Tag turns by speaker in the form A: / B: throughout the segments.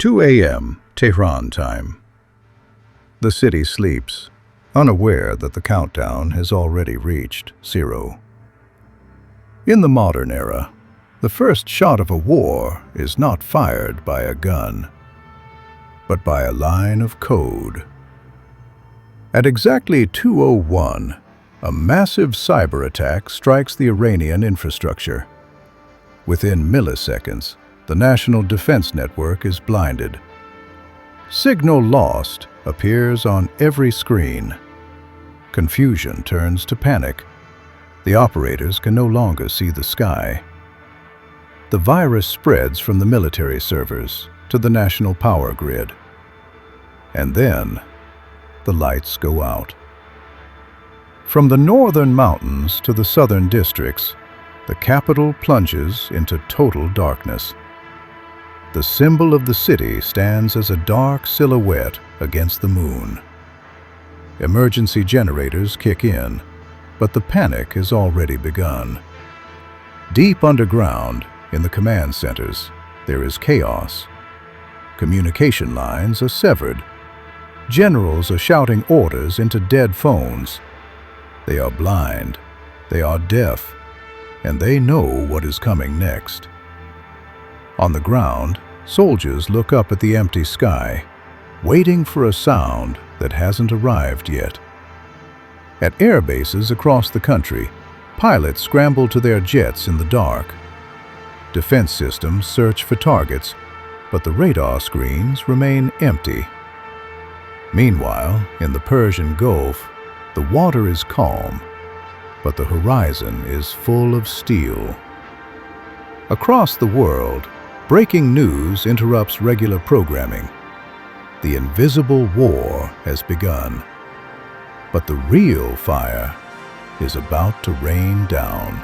A: 2 a.m. Tehran time. The city sleeps, unaware that the countdown has already reached 0. In the modern era, the first shot of a war is not fired by a gun, but by a line of code. At exactly 2:01, a massive cyber attack strikes the Iranian infrastructure. Within milliseconds, the national defense network is blinded. Signal lost appears on every screen. Confusion turns to panic. The operators can no longer see the sky. The virus spreads from the military servers to the national power grid. And then, the lights go out. From the northern mountains to the southern districts, the capital plunges into total darkness. The symbol of the city stands as a dark silhouette against the moon. Emergency generators kick in, but the panic has already begun. Deep underground, in the command centers, there is chaos. Communication lines are severed. Generals are shouting orders into dead phones. They are blind, they are deaf, and they know what is coming next. On the ground, soldiers look up at the empty sky, waiting for a sound that hasn't arrived yet. At air bases across the country, pilots scramble to their jets in the dark. Defense systems search for targets, but the radar screens remain empty. Meanwhile, in the Persian Gulf, the water is calm, but the horizon is full of steel. Across the world, breaking news interrupts regular programming. The invisible war has begun, but the real fire is about to rain down.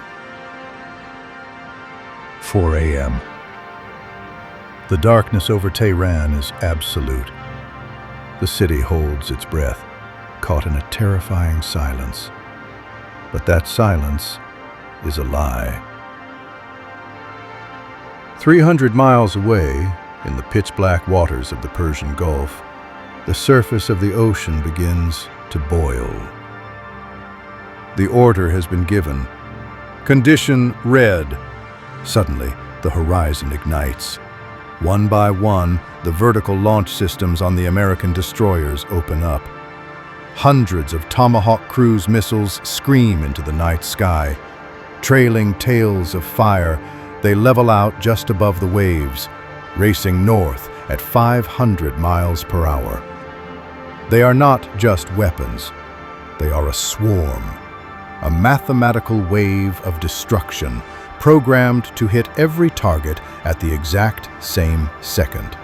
A: 4 a.m. The darkness over Tehran is absolute. The city holds its breath, caught in a terrifying silence. But that silence is a lie. 300 miles away, in the pitch-black waters of the Persian Gulf, the surface of the ocean begins to boil. The order has been given. Condition red. Suddenly, the horizon ignites. One by one, the vertical launch systems on the American destroyers open up. Hundreds of Tomahawk cruise missiles scream into the night sky. Trailing tails of fire, they level out just above the waves, racing north at 500 miles per hour. They are not just weapons. They are a swarm, a mathematical wave of destruction, programmed to hit every target at the exact same second.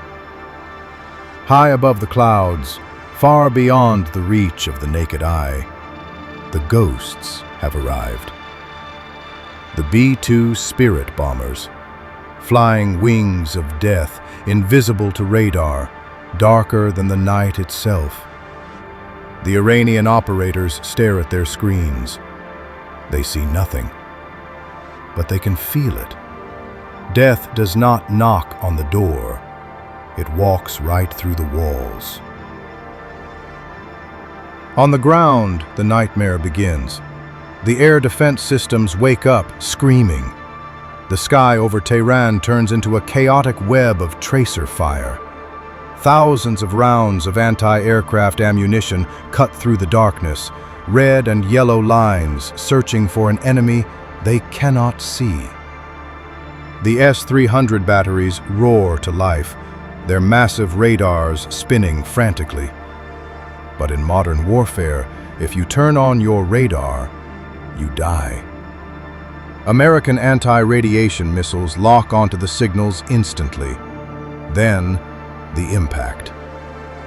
A: High above the clouds, far beyond the reach of the naked eye, the ghosts have arrived. The B-2 Spirit bombers, flying wings of death, invisible to radar, darker than the night itself. The Iranian operators stare at their screens. They see nothing, but they can feel it. Death does not knock on the door. It walks right through the walls. On the ground, the nightmare begins. The air defense systems wake up, screaming. The sky over Tehran turns into a chaotic web of tracer fire. Thousands of rounds of anti-aircraft ammunition cut through the darkness, red and yellow lines searching for an enemy they cannot see. The S-300 batteries roar to life, their massive radars spinning frantically. But in modern warfare, if you turn on your radar, you die. American anti-radiation missiles lock onto the signals instantly. Then, the impact.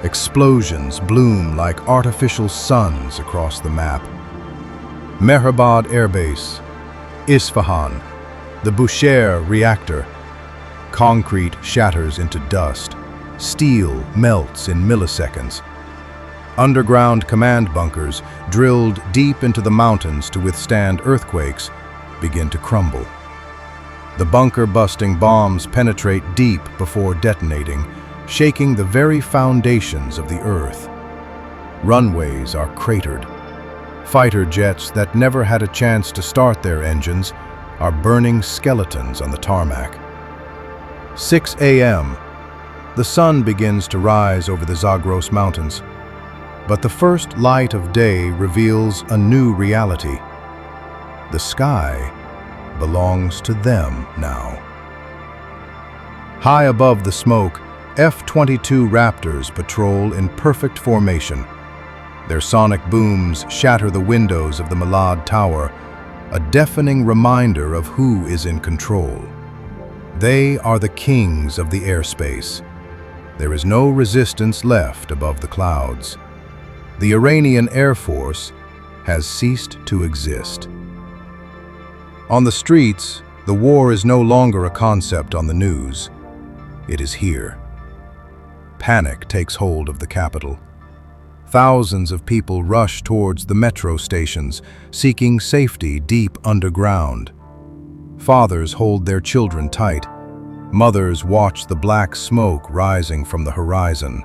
A: Explosions bloom like artificial suns across the map. Mehrabad Air Base, Isfahan, the Bushehr reactor. Concrete shatters into dust. Steel melts in milliseconds. Underground command bunkers, drilled deep into the mountains to withstand earthquakes, begin to crumble. The bunker-busting bombs penetrate deep before detonating, shaking the very foundations of the earth. Runways are cratered. Fighter jets that never had a chance to start their engines are burning skeletons on the tarmac. 6 a.m. The sun begins to rise over the Zagros Mountains, but the first light of day reveals a new reality. The sky belongs to them now. High above the smoke, F-22 Raptors patrol in perfect formation. Their sonic booms shatter the windows of the Malad Tower, a deafening reminder of who is in control. They are the kings of the airspace. There is no resistance left above the clouds. The Iranian Air Force has ceased to exist. On the streets, the war is no longer a concept on the news. It is here. Panic takes hold of the capital. Thousands of people rush towards the metro stations, seeking safety deep underground. Fathers hold their children tight. Mothers watch the black smoke rising from the horizon.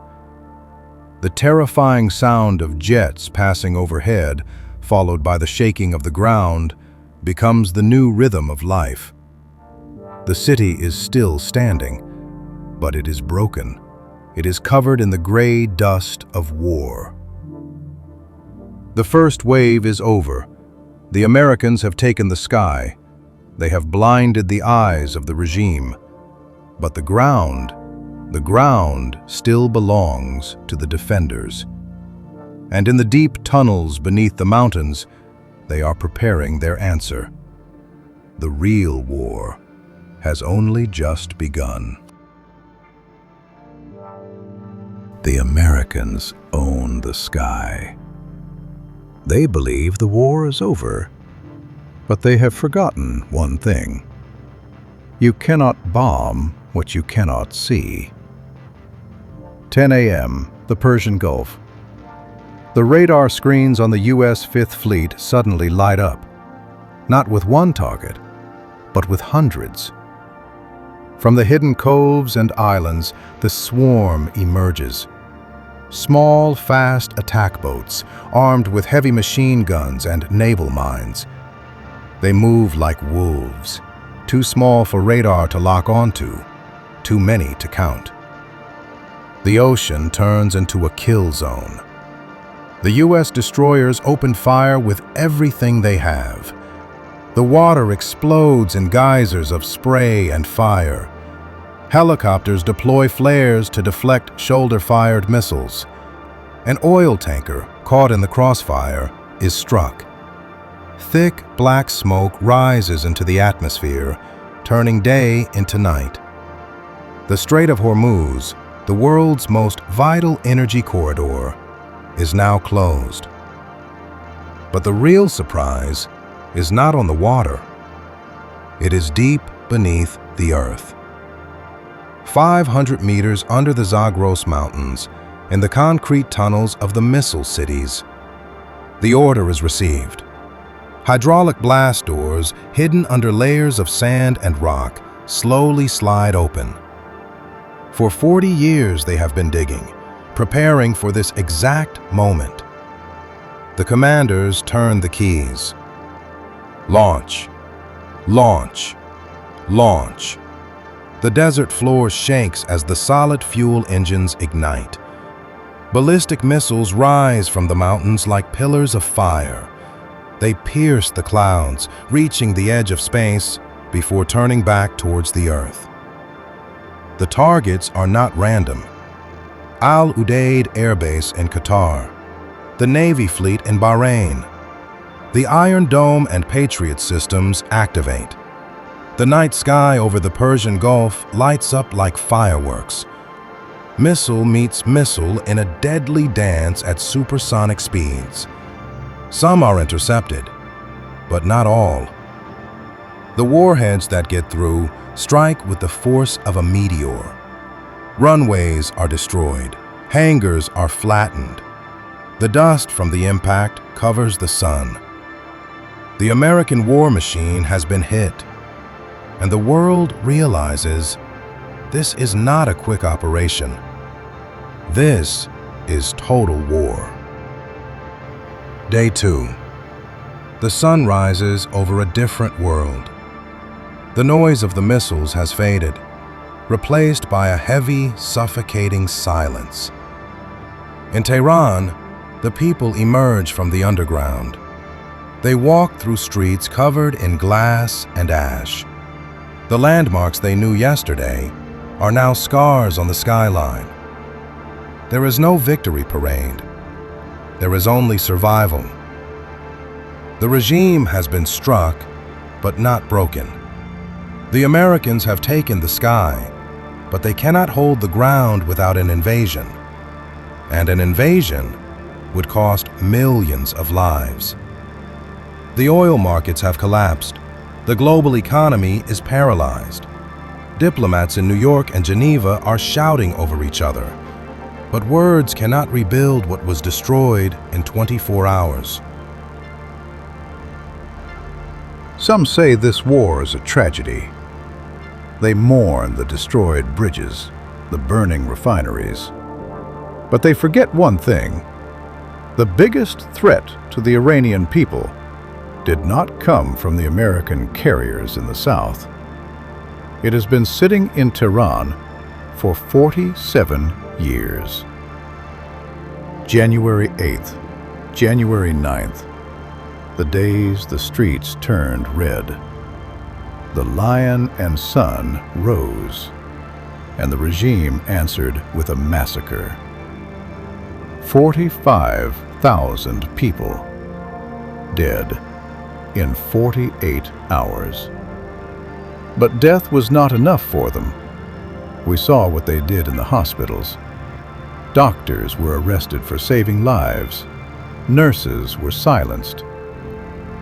A: The terrifying sound of jets passing overhead, followed by the shaking of the ground, becomes the new rhythm of life. The city is still standing, but it is broken. It is covered in the gray dust of war. The first wave is over. The Americans have taken the sky. They have blinded the eyes of the regime. But the ground still belongs to the defenders. And in the deep tunnels beneath the mountains, they are preparing their answer. The real war has only just begun. The Americans own the sky. They believe the war is over, but they have forgotten one thing. You cannot bomb what you cannot see. 10 a.m., the Persian Gulf. The radar screens on the U.S. Fifth Fleet suddenly light up, not with one target, but with hundreds. From the hidden coves and islands, the swarm emerges. Small, fast attack boats, armed with heavy machine guns and naval mines. They move like wolves, too small for radar to lock onto, too many to count. The ocean turns into a kill zone. The U.S. destroyers open fire with everything they have. The water explodes in geysers of spray and fire. Helicopters deploy flares to deflect shoulder-fired missiles. An oil tanker, caught in the crossfire, is struck. Thick black smoke rises into the atmosphere, turning day into night. The Strait of Hormuz, the world's most vital energy corridor, is now closed. But the real surprise is not on the water. It is deep beneath the earth. 500 meters under the Zagros Mountains, in the concrete tunnels of the missile cities. The order is received. Hydraulic blast doors, hidden under layers of sand and rock, slowly slide open. For 40 years they have been digging, preparing for this exact moment. The commanders turn the keys. Launch, launch, launch. The desert floor shakes as the solid fuel engines ignite. Ballistic missiles rise from the mountains like pillars of fire. They pierce the clouds, reaching the edge of space before turning back towards the earth. The targets are not random. Al Udeid Air Base in Qatar, the Navy fleet in Bahrain. The Iron Dome and Patriot systems activate. The night sky over the Persian Gulf lights up like fireworks. Missile meets missile in a deadly dance at supersonic speeds. Some are intercepted, but not all. The warheads that get through strike with the force of a meteor. Runways are destroyed. Hangars are flattened. The dust from the impact covers the sun. The American war machine has been hit, and the world realizes this is not a quick operation.
B: This is total war. Day 2. The sun rises over a different world. The noise of the missiles has faded, replaced by a heavy, suffocating silence. In Tehran, the people emerge from the underground. They walk through streets covered in glass and ash. The landmarks they knew yesterday are now scars on the skyline. There is no victory parade. There is only survival. The regime has been struck, but not broken. The Americans have taken the sky, but they cannot hold the ground without an invasion. And an invasion would cost millions of lives. The oil markets have collapsed. The global economy is paralyzed. Diplomats in New York and Geneva are shouting over each other. But words cannot rebuild what was destroyed in 24 hours.
A: Some say this war is a tragedy. They mourn the destroyed bridges, the burning refineries. But they forget one thing. The biggest threat to the Iranian people did not come from the American carriers in the south. It has been sitting in Tehran for 47 years. January 8th, January 9th, the days the streets turned red. The lion and sun rose, and the regime answered with a massacre. 45,000 people dead in 48 hours. But death was not enough for them. We saw what they did in the hospitals. Doctors were arrested for saving lives. Nurses were silenced.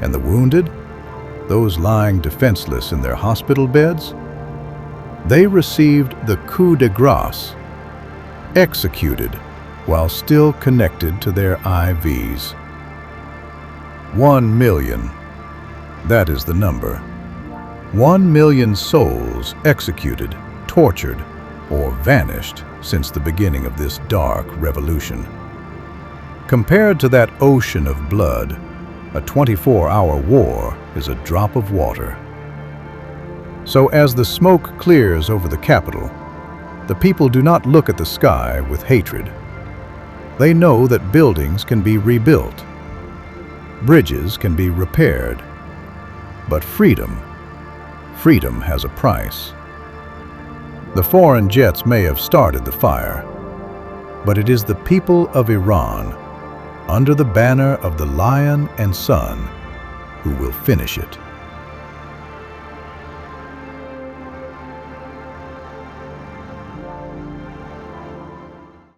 A: And the wounded, those lying defenseless in their hospital beds, they received the coup de grace, executed while still connected to their IVs. 1 million. That is the number. 1 million souls executed, tortured, or vanished since the beginning of this dark revolution. Compared to that ocean of blood, a 24-hour war is a drop of water. So as the smoke clears over the capital, the people do not look at the sky with hatred. They know that buildings can be rebuilt, bridges can be repaired, but freedom has a price. The foreign jets may have started the fire, but it is the people of Iran, under the banner of the Lion and Sun, who will finish it.